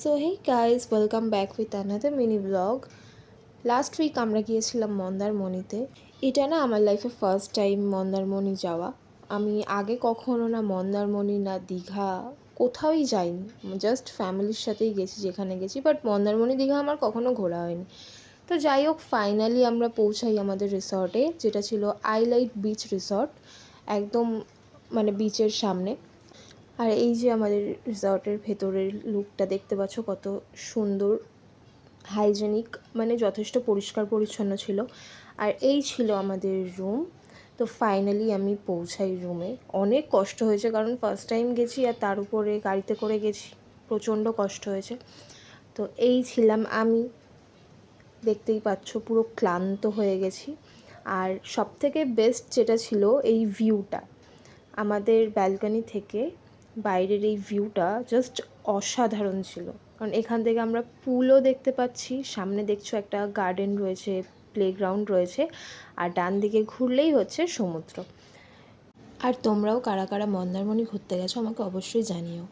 So hey guys, welcome back with another mini blog. Last week আমরা গিয়েছিলাম মন্দারমণিতে। এটা না আমার লাইফে ফার্স্ট টাইম মন্দারমণি যাওয়া। আমি আগে কখনো না মন্দারমণি না দীঘা কোথাওই যাইনি, জাস্ট ফ্যামিলির সাথেই গেছি যেখানে গেছি, বাট মন্দারমণি দীঘা আমার কখনো ঘোরা হয়নি। তো যাই হোক, ফাইনালি আমরা পৌঁছাই আমাদের রিসর্টে, যেটা ছিল আইলাইট বিচ রিসর্ট, একদম মানে বিচের সামনে। আর এই যে আমাদের রিসর্টের ভেতরের লুকটা দেখতে পাচ্ছ, কত সুন্দর, হাইজেনিক, মানে যথেষ্ট পরিষ্কার পরিচ্ছন্ন ছিল। আর এই ছিল আমাদের রুম। তো ফাইনালি আমি পৌঁছাই রুমে। অনেক কষ্ট হয়েছে, কারণ ফার্স্ট টাইম গেছি আর তার উপরে গাড়িতে করে গেছি, প্রচণ্ড কষ্ট হয়েছে। তো এই ছিলাম আমি, দেখতেই পাচ্ছ পুরো ক্লান্ত হয়ে গেছি। আর সবথেকে বেস্ট যেটা ছিল এই ভিউটা, আমাদের ব্যালকনি থেকে বাইরের এই ভিউটা জাস্ট অসাধারণ ছিল। কারণ এখান থেকে আমরা পুলও দেখতে পাচ্ছি, সামনে দেখছো একটা গার্ডেন রয়েছে, প্লেগ্রাউন্ড রয়েছে, আর ডান দিকে ঘুরলেই হচ্ছে সমুদ্র। আর তোমরাও কারা কারা মন্দারমণি ঘুরতে গেছো আমাকে অবশ্যই জানিও।